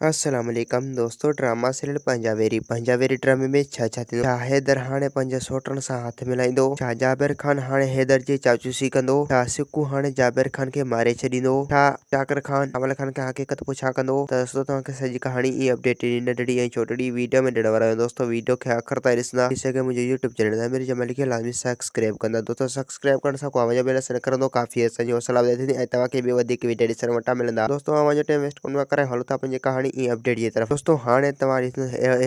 अस्सलाम वालेकुम दोस्तों। ड्रामा सीरियल पंजाबेरी ड्रामे में छा थींदो। छा हैदर हाणे पंहिंजे सोटनि सां हथ मिलाईंदो? छा जाबिर खान हाणे हैदर जी चाचूसी कंदो? छा सिकू हाणे जाबिर खान खे मारे छॾींदो? छा शाकिर खान अमल खान खे हक़ीक़त पुछा कंदो? त दोस्तों तव्हांखे सॼी कहाणी ई अपडेट नंढड़ी ऐं छोटड़ी वीडियो में ॾियण वारा आहियूं। दोस्तों वीडियो खे आख़िर ताईं ॾिसंदा थी सघे मुंहिंजे यूट्यूब चैनल तामिर जमाल खे लाज़मी सब्सक्राइब कंदा। दोस्तों सब्सक्राइब करण सां को आवाज़ बेल असर करंदो काफ़ी असांजी हौसला वधंदी ऐं तव्हांखे ॿियो वधीक वीडियो ॾिसण वटां मिलंदा। दोस्तों आवाज़ टाइम वेस्ट कोन पिया करे हलो था पंहिंजी कहाणी ई अपडेट जी तरफ़। दोस्तों हाणे तव्हां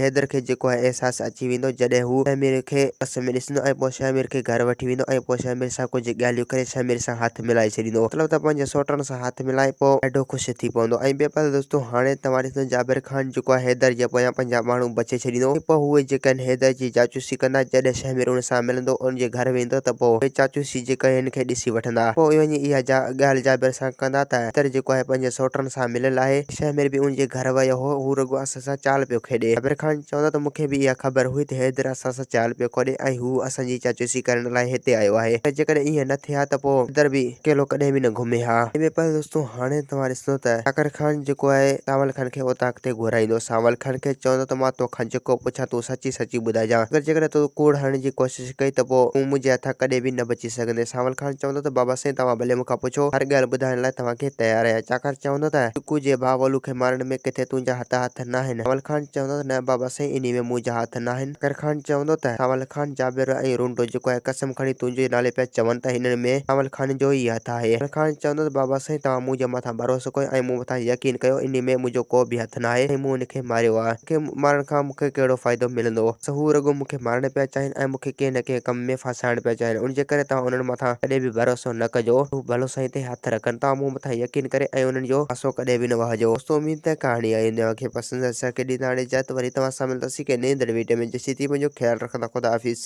हैदर खे जेको आहे एहसास अची वेंदो जॾहिं हू शामिर खे बस में ॾिसंदो ऐं पोइ शामिर खे घर वठी वेंदो ऐं पोइ शामिर सां कुझु ॻाल्हियूं करे शामिर सां हथ मिलाए छॾींदो। मतिलबु त पंहिंजे सोटनि सां हथ मिलाए पोइ ॾाढो ख़ुशि थी पवंदो। ऐं ॿिए पासे दोस्तों हाणे तव्हां ॾिसंदो जाबिर खान जेको आहे हैदर जे पोयां पंहिंजा माण्हू बचे छॾींदो। पोइ उहे जेके आहिनि हैदर जी चाचूसी कंदा। जॾहिं शामिर उन सां मिलंदो उनजे घर वेंदो त पोइ चाचूसी जेका हिन खे ॾिसी वठंदा। पोइ वञी इहा ॻाल्हि जाबिर सां कंदा त हैदर जेको आहे पंहिंजे सोटनि सां मिलियल आहे। शामिर बि उनजे घर वियो हो। हू रुॻो असां सां चाल पियो खेॾे। जाबिर खान चवंदो त मूंखे बि इहा ख़बर हुई त हैदर असां सां चाल पियो खेॾे ऐं हू असांजी चाचूसी करण लाइ हिते आयो आहे। जेकॾहिं ईअं न थिए हा त पोइ हैदर बि अकेलो कॾहिं बि न घुमे हा। ॿिए पासे दोस्तों हाणे तव्हां ॾिसंदो त शाकिर खान जेको आहे सावल खान खे उतां अॻिते घुराईंदो। सावल खान खे चवंदो त मां तोखां जेको पुछां तूं सची सची ॿुधाइजां। अगरि जेकॾहिं तूं कूड़ हणण जी कोशिशि कई त पोइ तूं मुंहिंजे हथां कॾहिं बि न बची सघंदे। सावल खान चवंदो त बाबा साईं तव्हां भले मूंखां पुछो, हर ॻाल्हि ॿुधाइण लाइ तव्हांखे तयारु आहियां। छाकाणि चवंदो त सिकू जे भाउ वलू खे मारण में किथे तुंहिंजा हथ न आहिनि। सावल खान चवंदो त न बाबा साईं इन में मुंहिंजा हथ न आहिनि। शाकिर खान चवंदो त सावल खान जाबिर ऐं रुंडो जेको आहे कसम खणी तुंहिंजे नाले पिया चवनि त हिननि में सावल खान जो ई हथ आहे। शाकिर खान चवंदो त बाबा साईं तव्हां मुंहिंजे मथां भरोसो कयो ऐं मूं मथां यकीन कयो। इन में मुंहिंजो को बि हथ न आहे ऐं मूं हिनखे मारियो आहे। मूंखे मारण खां मूंखे कहिड़ो फ़ाइदो मिलंदो? हू रुॻो मूंखे मारण पिया चाहिनि ऐं मूंखे कंहिं न कंहिं कम में फासाइण पिया चाहिनि। उनजे करे तव्हां उन्हनि मथां कॾहिं बि भरोसो न कजो। हू भलो साईं ते हथ रखनि। तव्हां मूं मथां यकीन करे ऐं उन्हनि जो पासो कॾहिं बि न वहजो। दोस्तों उम्मीद है कहाणी आई तव्हांखे पसंदि असांखे ॾींदा हाणे इजाज़त। वरी तव्हां सां मिलंदासीं के नई वीडियो में। जेसीं ताईं मुंहिंजो ख्यालु रखंदा। ख़ुदा हाफ़िज़।